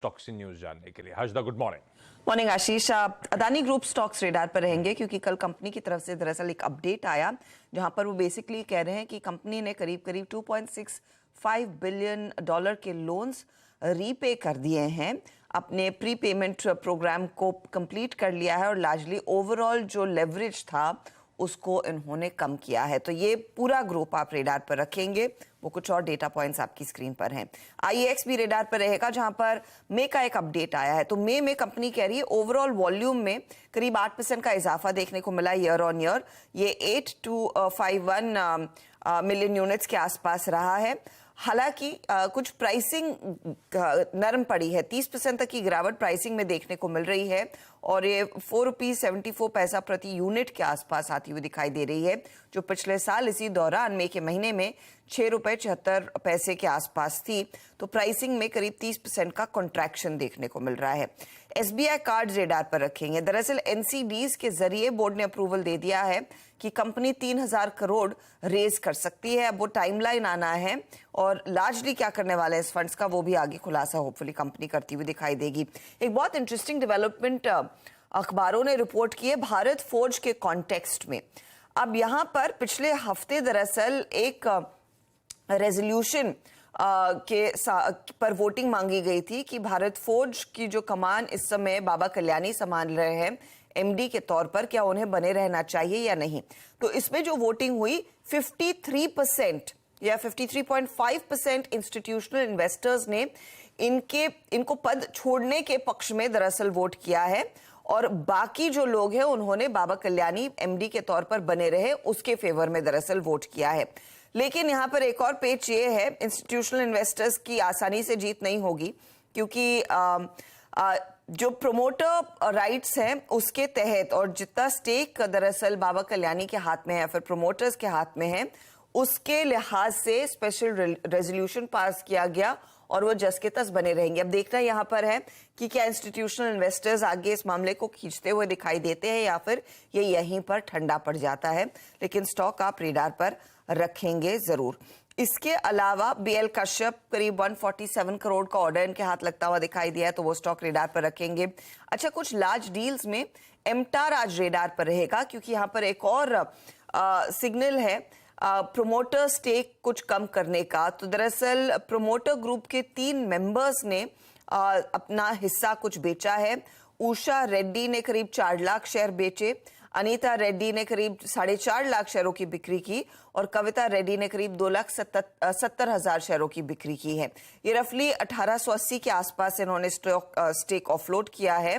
Stocks news जानने के लिए। Harshada, good morning. मॉर्निंग आशीष। अदानी ग्रुप स्टॉक्स रेडार पर रहेंगे क्योंकि कल कंपनी की तरफ से दरअसल एक अपडेट आया जहां पर वो बेसिकली कह रहे हैं कि कंपनी ने करीब करीब $2.65 बिलियन के लोन्स रीपे कर दिए हैं, अपने प्री पेमेंट प्रोग्राम को कंप्लीट कर लिया है और लार्जली ओवरऑल जो लेवरेज था उसको इन्होंने कम किया है। तो ये पूरा ग्रुप आप रेडार पर रखेंगे। वो कुछ और डेटा पॉइंट्स आपकी स्क्रीन पर हैं। आईएक्स भी रेडार पर रहेगा जहां पर मई का एक अपडेट आया है। तो मई में कंपनी कह रही है ओवरऑल वॉल्यूम में करीब 8% का इजाफा देखने को मिला ईयर ऑन ईयर। ये 8251 मिलियन यूनिट्स के आसपास रहा है। हालांकि कुछ प्राइसिंग नरम पड़ी है, 30% तक की गिरावट प्राइसिंग में देखने को मिल रही है और ये ₹4.74 प्रति यूनिट के आसपास आती हुई दिखाई दे रही है, जो पिछले साल इसी दौरान मई के महीने में ₹6.74 के आसपास थी। तो प्राइसिंग में करीब 30% का कॉन्ट्रैक्शन देखने को मिल रहा है। एसबीआई कार्ड रेडार पर रखेंगे। दरअसल एनसीडीज के जरिए बोर्ड ने अप्रूवल दे दिया है कि कंपनी 3000 करोड़ रेज कर सकती है। अब वो टाइमलाइन आना है और लार्जली क्या करने वाले हैं इस फंड्स का, वो भी आगे खुलासा होपफुली कंपनी करती हुई दिखाई देगी। एक बहुत इंटरेस्टिंग डेवलपमेंट अखबारों ने रिपोर्ट की है भारत फोर्ज के कॉन्टेक्स्ट में। अब यहां पर पिछले हफ्ते दरअसल एक रेजोल्यूशन पर वोटिंग मांगी गई थी कि भारत फोर्ज की जो कमान इस समय बाबा कल्याणी संभाल रहे हैं एमडी के तौर पर, क्या उन्हें बने रहना चाहिए या नहीं। तो इसमें जो वोटिंग हुई 53% या 53.5% इंस्टीट्यूशनल इन्वेस्टर्स ने इनको पद छोड़ने के पक्ष में दरअसल वोट किया है और बाकी जो लोग हैं उन्होंने बाबा कल्याणी एमडी के तौर पर बने रहे उसके फेवर में दरअसल वोट किया है। लेकिन यहाँ पर एक और पेच ये है, इंस्टीट्यूशनल इन्वेस्टर्स की आसानी से जीत नहीं होगी क्योंकि जो प्रोमोटर राइट्स हैं उसके तहत और जितना स्टेक दरअसल बाबा कल्याणी के हाथ में है फिर प्रोमोटर्स के हाथ में है, उसके लिहाज से स्पेशल रेजोल्यूशन पास किया गया और वो जस के तस बने रहेंगे। अब देखना यहाँ पर है कि क्या इंस्टीट्यूशनल इन्वेस्टर्स आगे इस मामले को खींचते हुए दिखाई देते हैं या फिर ये यहीं पर ठंडा पड़ जाता है। लेकिन स्टॉक आप रेडार पर रखेंगे जरूर। इसके अलावा बीएल कश्यप करीब 147 करोड़ का ऑर्डर इनके हाथ लगता हुआ दिखाई दिया है, तो वो स्टॉक रेडार पर रखेंगे। अच्छा, कुछ लार्ज डील्स में एमटार आज रेडार पर रहेगा क्योंकि यहाँ पर एक और सिग्नल है प्रोमोटर स्टेक कुछ कम करने का। तो दरअसल प्रोमोटर ग्रुप के 3 मेंबर्स ने अपना हिस्सा कुछ बेचा है। उषा रेड्डी ने करीब 4 लाख शेयर बेचे, अनीता रेड्डी ने करीब 4.5 लाख शेयरों की बिक्री की और कविता रेड्डी ने करीब 2,70,000 शेयरों की बिक्री की है। ये रफली 1880 के आसपास इन्होंने स्टेक ऑफलोड किया है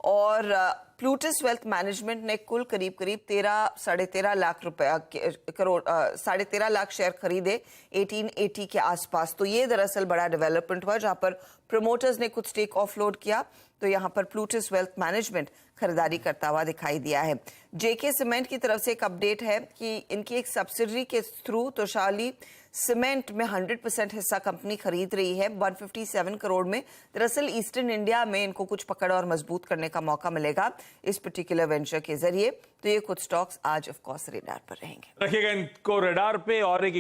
और प्लूटस वेल्थ मैनेजमेंट ने कुल करीब 13.5 लाख करोड़ 13.5 लाख शेयर खरीदे 1880 के आसपास। तो ये दरअसल बड़ा डेवलपमेंट हुआ जहां पर प्रमोटर्स ने कुछ स्टेक ऑफलोड किया, तो यहां पर प्लूटस वेल्थ मैनेजमेंट खरीदारी करता हुआ दिखाई दिया है। जेके सीमेंट की तरफ से एक अपडेट है कि इनकी एक सब्सिडरी के थ्रू तोशाली सीमेंट में 100% हिस्सा कंपनी खरीद रही है 157 करोड़ में। दरअसल ईस्टर्न इंडिया में इनको कुछ पकड़ और मजबूत करने का मौका मिलेगा इस पर्टिकुलर वेंचर के जरिए। तो ये कुछ स्टॉक्स आज ऑफ कोर्स रेडार पर रहेंगे। रखिएगा इनको रेडार पे। और एक